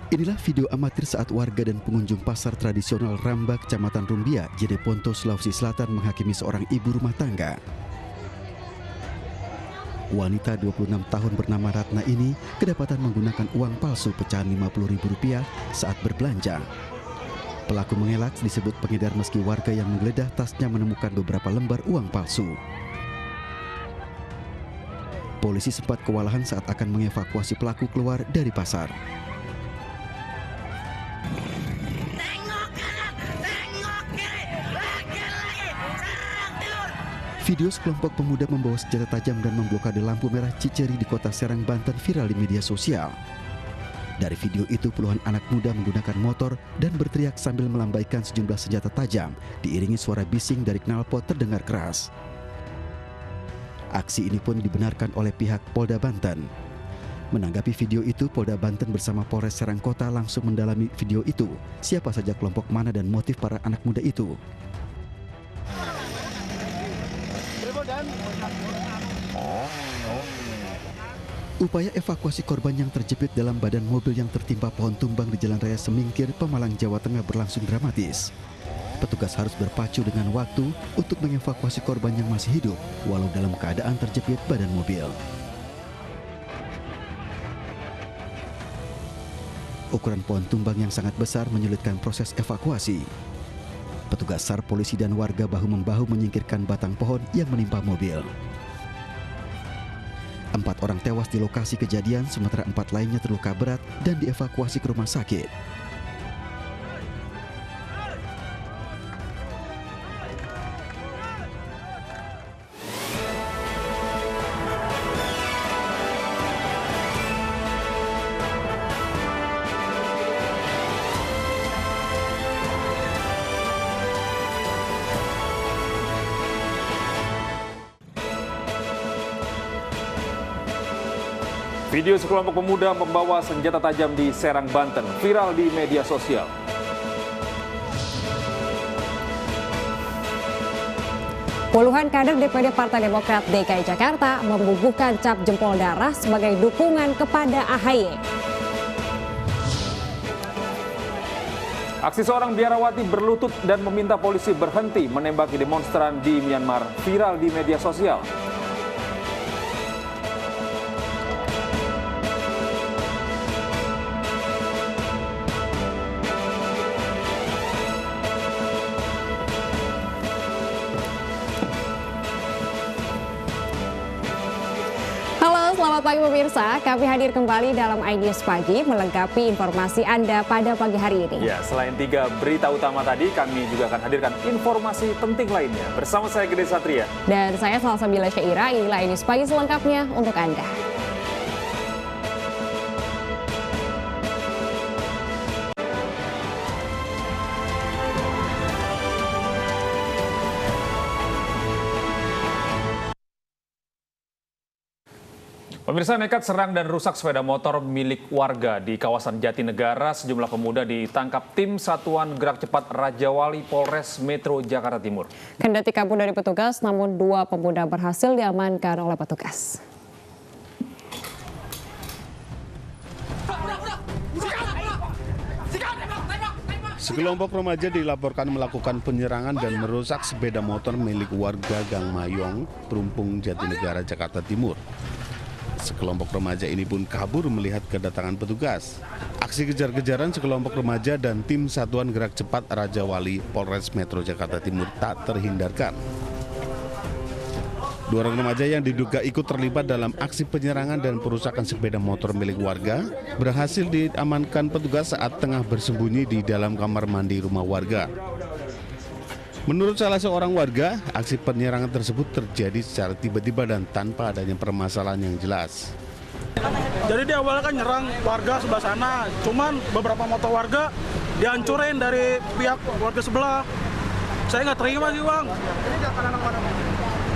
Inilah video amatir saat warga dan pengunjung pasar tradisional Ramba, Kecamatan Rumbia, Jeneponto, Sulawesi Selatan menghakimi seorang ibu rumah tangga. Wanita 26 tahun bernama Ratna ini kedapatan menggunakan uang palsu pecahan Rp50.000 saat berbelanja. Pelaku mengelak disebut pengedar meski warga yang menggeledah tasnya menemukan beberapa lembar uang palsu. Polisi sempat kewalahan saat akan mengevakuasi pelaku keluar dari pasar. Video sekelompok pemuda membawa senjata tajam dan memblokade lampu merah Ciceri di kota Serang, Banten viral di media sosial. Dari video itu puluhan anak muda menggunakan motor dan berteriak sambil melambaikan sejumlah senjata tajam diiringi suara bising dari knalpot terdengar keras. Aksi ini pun dibenarkan oleh pihak Polda Banten. Menanggapi video itu, Polda Banten bersama Polres Serang Kota langsung mendalami video itu. Siapa saja kelompok mana dan motif para anak muda itu. Upaya evakuasi korban yang terjepit dalam badan mobil yang tertimpa pohon tumbang di Jalan Raya Semingkir, Pemalang, Jawa Tengah berlangsung dramatis. Petugas harus berpacu dengan waktu untuk mengevakuasi korban yang masih hidup, walau dalam keadaan terjepit badan mobil. Ukuran pohon tumbang yang sangat besar menyulitkan proses evakuasi. Petugas SAR, polisi dan warga bahu-membahu menyingkirkan batang pohon yang menimpa mobil. 4 orang tewas di lokasi kejadian, sementara 4 lainnya terluka berat dan dievakuasi ke rumah sakit. Video sekelompok pemuda membawa senjata tajam di Serang, Banten viral di media sosial. Puluhan kader DPD Partai Demokrat DKI Jakarta membubuhkan cap jempol darah sebagai dukungan kepada AHY. Aksi seorang biarawati berlutut dan meminta polisi berhenti menembaki demonstran di Myanmar viral di media sosial. Selamat pagi pemirsa, kami hadir kembali dalam iNews Pagi melengkapi informasi Anda pada pagi hari ini. Ya, selain 3 berita utama tadi, kami juga akan hadirkan informasi penting lainnya. Bersama saya Gede Satria. Dan saya Salsabila Syaira, inilah iNews Pagi selengkapnya untuk Anda. Pemirsa, nekat serang dan rusak sepeda motor milik warga di kawasan Jatinegara. Sejumlah pemuda ditangkap tim Satuan Gerak Cepat Rajawali Polres Metro Jakarta Timur. Kendati kabur dari petugas, namun 2 pemuda berhasil diamankan oleh petugas. Sekelompok remaja dilaporkan melakukan penyerangan dan merusak sepeda motor milik warga Gang Mayong, Perumpung, Jatinegara, Jakarta Timur. Sekelompok remaja ini pun kabur melihat kedatangan petugas. Aksi kejar-kejaran sekelompok remaja dan tim Satuan Gerak Cepat Rajawali Polres Metro Jakarta Timur tak terhindarkan. 2 orang remaja yang diduga ikut terlibat dalam aksi penyerangan dan perusakan sepeda motor milik warga berhasil diamankan petugas saat tengah bersembunyi di dalam kamar mandi rumah warga. Menurut salah seorang warga, aksi penyerangan tersebut terjadi secara tiba-tiba dan tanpa adanya permasalahan yang jelas. Jadi di awal kan nyerang warga sebelah sana, cuman beberapa motor warga dihancurin dari pihak warga sebelah. Saya nggak terima sih, Bang. Ini anak mana?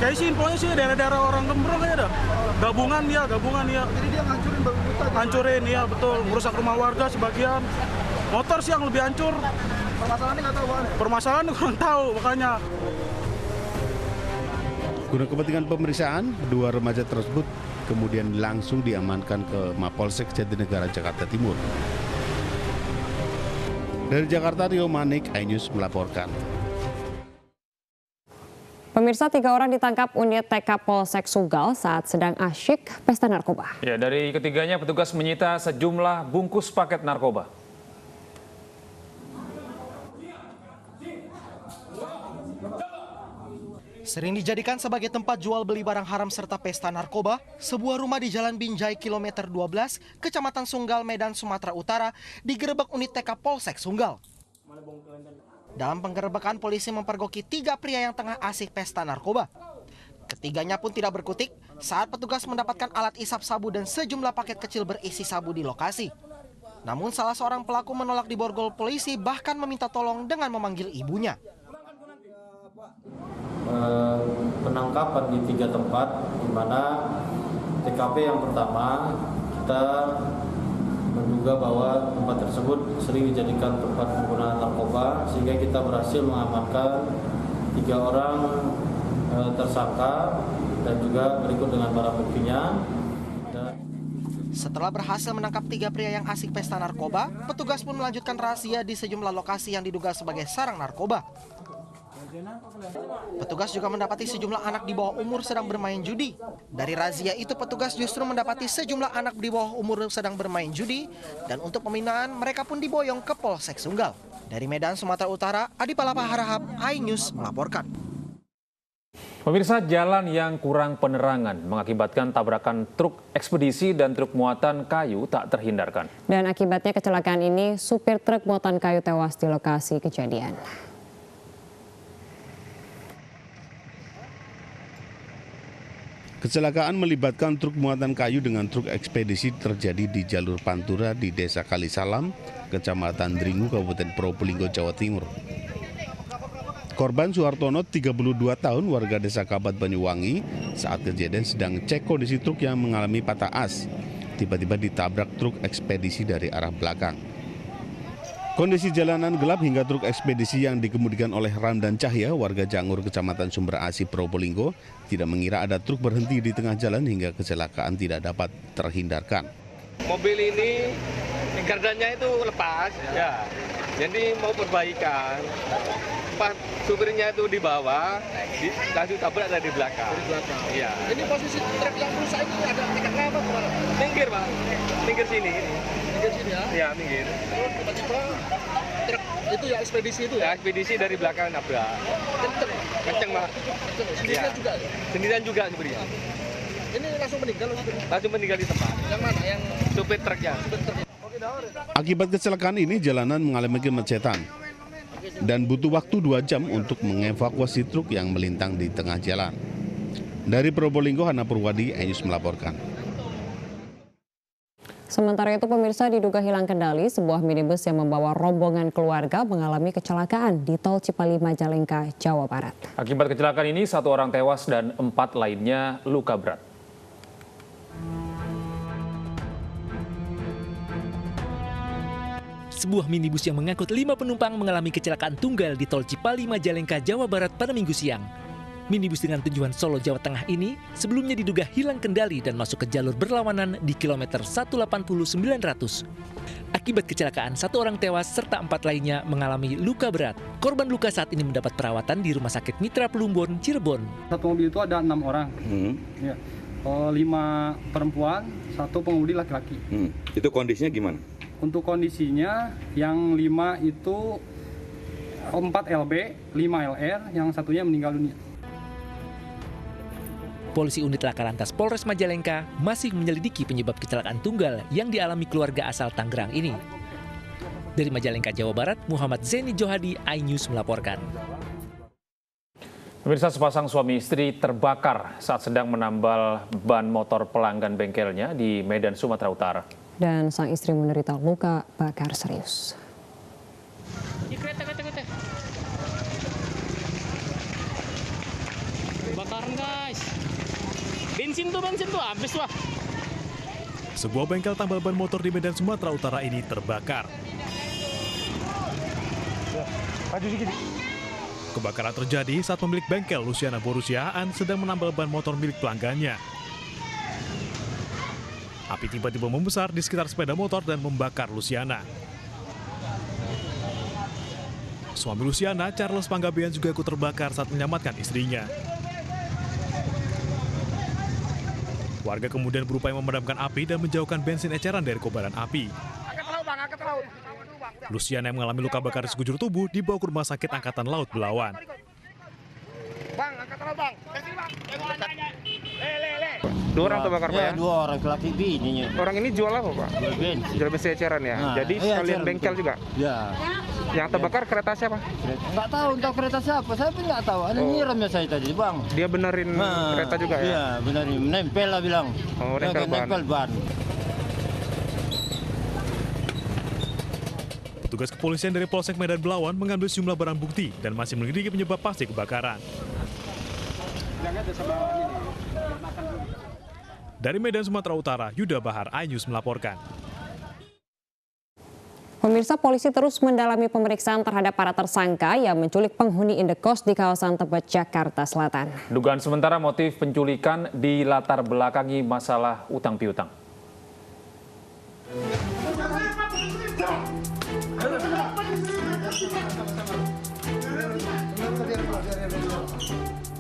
Kayak sih infonya sih daerah-daerah orang Gembrong aja dah. Gabungan ya. Jadi dia ngancurin baru hutan. Hancurin ya, betul. Merusak rumah warga sebagian. Motor sih yang lebih hancur. Permasalahannya nggak tahu, Bang. Permasalahannya kurang tahu, makanya. Guna kepentingan pemeriksaan, 2 remaja tersebut kemudian langsung diamankan ke Mapolsek Jatinegara, Jakarta Timur. Dari Jakarta, Rio Manik, iNews melaporkan. Pemirsa, 3 orang ditangkap unit TK Polsek Sunggal saat sedang asyik pesta narkoba. Ya, dari ketiganya petugas menyita sejumlah bungkus paket narkoba. Sering dijadikan sebagai tempat jual beli barang haram serta pesta narkoba, sebuah rumah di Jalan Binjai kilometer 12, Kecamatan Sunggal, Medan, Sumatera Utara, digerebek unit TK Polsek Sunggal. Dalam penggerebekan, polisi mempergoki 3 pria yang tengah asik pesta narkoba. Ketiganya pun tidak berkutik saat petugas mendapatkan alat isap sabu dan sejumlah paket kecil berisi sabu di lokasi. Namun salah seorang pelaku menolak diborgol polisi, bahkan meminta tolong dengan memanggil ibunya. Penangkapan di 3 tempat, di mana TKP yang pertama kita menduga bahwa tempat tersebut sering dijadikan tempat penggunaan narkoba, sehingga kita berhasil mengamankan 3 orang tersangka dan juga berikut dengan barang buktinya. Setelah berhasil menangkap 3 pria yang asik pesta narkoba, petugas pun melanjutkan razia di sejumlah lokasi yang diduga sebagai sarang narkoba. Petugas juga mendapati sejumlah anak di bawah umur sedang bermain judi. Dari razia itu, petugas justru mendapati sejumlah anak di bawah umur sedang bermain judi, dan untuk pembinaan mereka pun diboyong ke Polsek Sunggal. Dari Medan, Sumatera Utara, Adi Palapa Harahap, iNews melaporkan. Pemirsa, jalan yang kurang penerangan mengakibatkan tabrakan truk ekspedisi dan truk muatan kayu tak terhindarkan. Dan akibatnya kecelakaan ini, supir truk muatan kayu tewas di lokasi kejadian. Kecelakaan melibatkan truk muatan kayu dengan truk ekspedisi terjadi di jalur Pantura di Desa Kalisalam, Kecamatan Dringu, Kabupaten Probolinggo, Jawa Timur. Korban Suhartono, 32 tahun, warga Desa Kabat Banyuwangi, saat kejadian sedang cek kondisi truk yang mengalami patah as. Tiba-tiba ditabrak truk ekspedisi dari arah belakang. Kondisi jalanan gelap hingga truk ekspedisi yang dikemudikan oleh Ramdan Cahya, warga Jangur, Kecamatan Sumber Asi, Probolinggo, tidak mengira ada truk berhenti di tengah jalan hingga kecelakaan tidak dapat terhindarkan. Mobil ini gardannya itu lepas, ya. Jadi mau perbaikan. Pas supirnya itu di bawah, langsung tabrak dari belakang. Dari belakang. Iya. Ini posisi truk yang rusak ini ada tiketnya apa kemana? Minggir, Pak. Minggir sini. Minggir sini ya? Iya, minggir. Terus tiba-tiba truk itu ya ekspedisi itu ya? Ekspedisi dari belakang nabrak. Kenceng? Kenceng, Pak. Sendirian ya. Juga? Sendirian juga supirnya. Ini langsung meninggal? Langsung meninggal di tempat. Yang mana? Yang supir truknya? Supir truknya. Akibat kecelakaan ini, jalanan mengalami kemacetan dan butuh waktu 2 jam untuk mengevakuasi truk yang melintang di tengah jalan. Dari Probolinggo, Hana Purwadi, iNews melaporkan. Sementara itu, pemirsa, diduga hilang kendali, sebuah minibus yang membawa rombongan keluarga mengalami kecelakaan di Tol Cipali Majalengka, Jawa Barat. Akibat kecelakaan ini, 1 orang tewas dan 4 lainnya luka berat. Sebuah minibus yang mengangkut 5 penumpang mengalami kecelakaan tunggal di Tol Cipali Majalengka, Jawa Barat pada Minggu siang. Minibus dengan tujuan Solo, Jawa Tengah ini sebelumnya diduga hilang kendali dan masuk ke jalur berlawanan di kilometer 180-900. Akibat kecelakaan, 1 orang tewas serta 4 lainnya mengalami luka berat. Korban luka saat ini mendapat perawatan di Rumah Sakit Mitra Plumbon, Cirebon. Satu mobil itu ada 6 orang. Ya. 5 perempuan, 1 pengemudi laki-laki. Itu kondisinya gimana? Untuk kondisinya, yang 5 itu 4 LB, 5 LR, yang satunya meninggal dunia. Polisi unit Laka Lantas Polres Majalengka masih menyelidiki penyebab kecelakaan tunggal yang dialami keluarga asal Tangerang ini. Dari Majalengka, Jawa Barat, Muhammad Zeni Johadi, iNews melaporkan. Pemirsa, sepasang suami istri terbakar saat sedang menambal ban motor pelanggan bengkelnya di Medan, Sumatera Utara. Dan sang istri menderita luka bakar serius. Bakaran, guys. Bensin tuh habis wah. Sebuah bengkel tambal ban motor di Medan, Sumatera Utara ini terbakar. Kebakaran terjadi saat pemilik bengkel Luciana Borusiaan sedang menambal ban motor milik pelanggannya. Api tiba-tiba membesar di sekitar sepeda motor dan membakar Luciana. suami Luciana, Charles Panggabean, juga ikut terbakar saat menyelamatkan istrinya. Warga kemudian berupaya memadamkan api dan menjauhkan bensin eceran dari kobaran api. Luciana yang mengalami luka bakar di sekujur tubuh dibawa ke Rumah Sakit Angkatan Laut Belawan. Dua orang terbakar, Pak, ya? Dua orang, laki bininya. Orang ini jual apa, Pak? Jual bensin. Jual bensin eceran ya? Nah, jadi sekalian bengkel juga? Ya. Yang terbakar kereta siapa? Nggak tahu, entah kereta siapa. Saya pun nggak tahu. Ada nyiramnya saya tadi, Bang. Dia benerin kereta juga ya? Iya, benerin. Nempel lah bilang. Oh, nempel ban. Petugas kepolisian dari Polsek Medan Belawan mengambil sejumlah barang bukti dan masih menyelidiki penyebab pasti kebakaran. Dari Medan, Sumatera Utara, Yuda Bahar, iNews melaporkan. Pemirsa, polisi terus mendalami pemeriksaan terhadap para tersangka yang menculik penghuni indekos di kawasan Tebet, Jakarta Selatan. Dugaan sementara motif penculikan dilatar belakangi masalah utang piutang.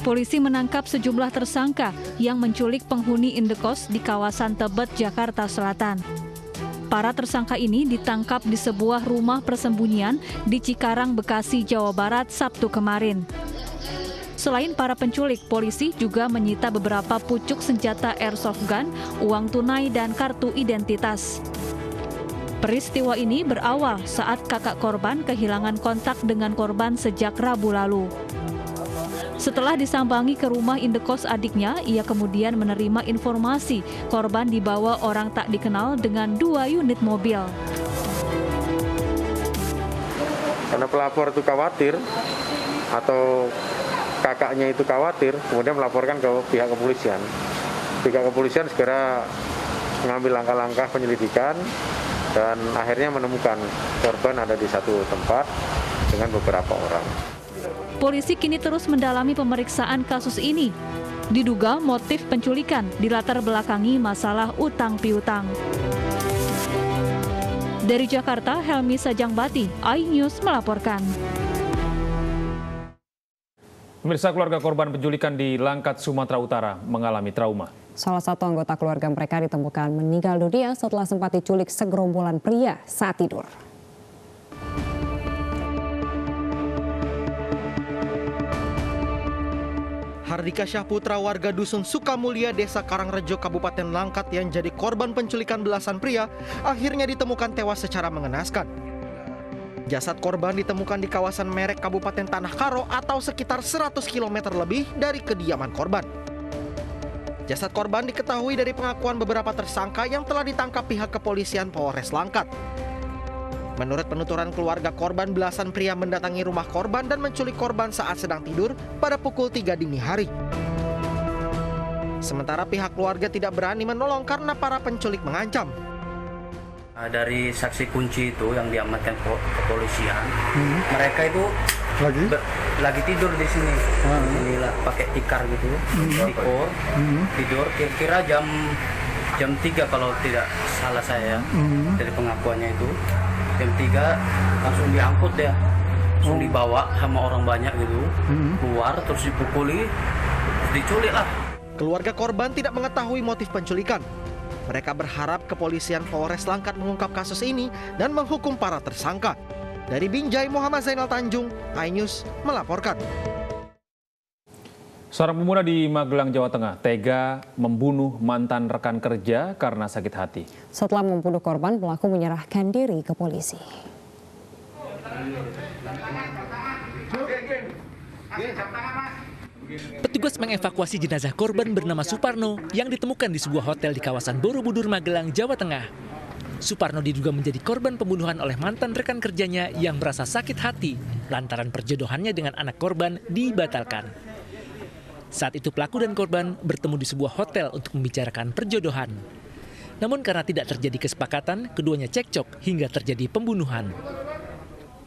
Polisi menangkap sejumlah tersangka yang menculik penghuni indekos di kawasan Tebet, Jakarta Selatan. Para tersangka ini ditangkap di sebuah rumah persembunyian di Cikarang, Bekasi, Jawa Barat, Sabtu kemarin. Selain para penculik, polisi juga menyita beberapa pucuk senjata airsoft gun, uang tunai, dan kartu identitas. Peristiwa ini berawal saat kakak korban kehilangan kontak dengan korban sejak Rabu lalu. Setelah disambangi ke rumah indekos adiknya, ia kemudian menerima informasi korban dibawa orang tak dikenal dengan 2 unit mobil. Karena pelapor itu khawatir atau kakaknya itu khawatir, kemudian melaporkan ke pihak kepolisian. Pihak kepolisian segera mengambil langkah-langkah penyelidikan dan akhirnya menemukan korban ada di satu tempat dengan beberapa orang. Polisi kini terus mendalami pemeriksaan kasus ini. Diduga motif penculikan dilatar belakangi masalah utang piutang. Dari Jakarta, Helmi Sajangbati, iNews melaporkan. Pemirsa, keluarga korban penculikan di Langkat, Sumatera Utara mengalami trauma. Salah satu anggota keluarga mereka ditemukan meninggal dunia setelah sempat diculik segerombolan pria saat tidur. Hardika Syahputra, warga Dusun Sukamulya, Desa Karangrejo, Kabupaten Langkat yang jadi korban penculikan belasan pria, akhirnya ditemukan tewas secara mengenaskan. Jasad korban ditemukan di kawasan Merek, Kabupaten Tanah Karo atau sekitar 100 km lebih dari kediaman korban. Jasad korban diketahui dari pengakuan beberapa tersangka yang telah ditangkap pihak kepolisian Polres Langkat. Menurut penuturan keluarga korban, belasan pria mendatangi rumah korban dan menculik korban saat sedang tidur pada pukul 3 dini hari. Sementara pihak keluarga tidak berani menolong karena para penculik mengancam. Dari saksi kunci itu yang diamankan kepolisian, mereka itu lagi tidur di sini. Inilah pakai tikar gitu, tikor, tidur kira-kira jam 3 kalau tidak salah saya, dari pengakuannya itu. Jam 3 langsung diangkut ya, langsung dibawa sama orang banyak gitu, keluar terus dipukuli, terus diculik lah. Keluarga korban tidak mengetahui motif penculikan. Mereka berharap kepolisian Polres Langkat mengungkap kasus ini dan menghukum para tersangka. Dari Binjai, Muhammad Zainal Tanjung, iNews melaporkan. Seorang pemuda di Magelang, Jawa Tengah tega membunuh mantan rekan kerja karena sakit hati. Setelah membunuh korban, pelaku menyerahkan diri ke polisi. Petugas mengevakuasi jenazah korban bernama Suparno yang ditemukan di sebuah hotel di kawasan Borobudur, Magelang, Jawa Tengah. Suparno diduga menjadi korban pembunuhan oleh mantan rekan kerjanya yang merasa sakit hati lantaran perjodohannya dengan anak korban dibatalkan. Saat itu pelaku dan korban bertemu di sebuah hotel untuk membicarakan perjodohan. Namun karena tidak terjadi kesepakatan, keduanya cekcok hingga terjadi pembunuhan.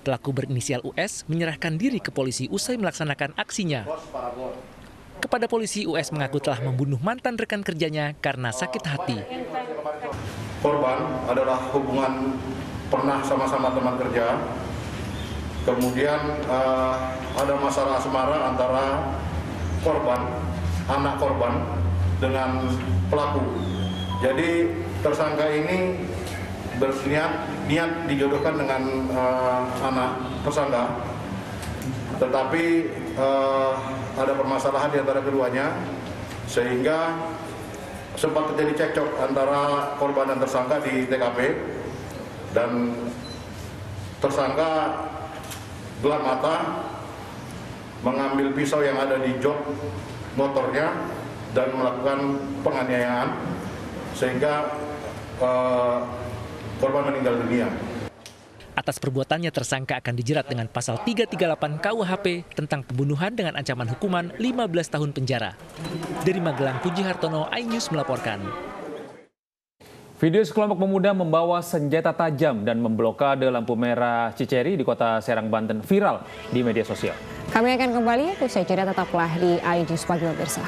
Pelaku berinisial US menyerahkan diri ke polisi usai melaksanakan aksinya. Kepada polisi, US mengaku telah membunuh mantan rekan kerjanya karena sakit hati. Korban adalah hubungan pernah sama-sama teman kerja Kemudian ada masalah asmara antara anak korban dengan pelaku. Jadi tersangka ini niat dijodohkan dengan anak tersangka, tetapi ada permasalahan di antara keduanya sehingga sempat terjadi cekcok antara korban dan tersangka di TKP, dan tersangka gelap mata mengambil pisau yang ada di jok motornya dan melakukan penganiayaan sehingga korban meninggal dunia. Atas perbuatannya tersangka akan dijerat dengan pasal 338 KUHP tentang pembunuhan dengan ancaman hukuman 15 tahun penjara. Dari Magelang, Puji Hartono, iNews melaporkan. Video sekelompok pemuda membawa senjata tajam dan memblokade lampu merah Ciceri di kota Serang, Banten viral di media sosial. Kami akan kembali usai jeda, tetaplah di iNews Pagi pemirsa.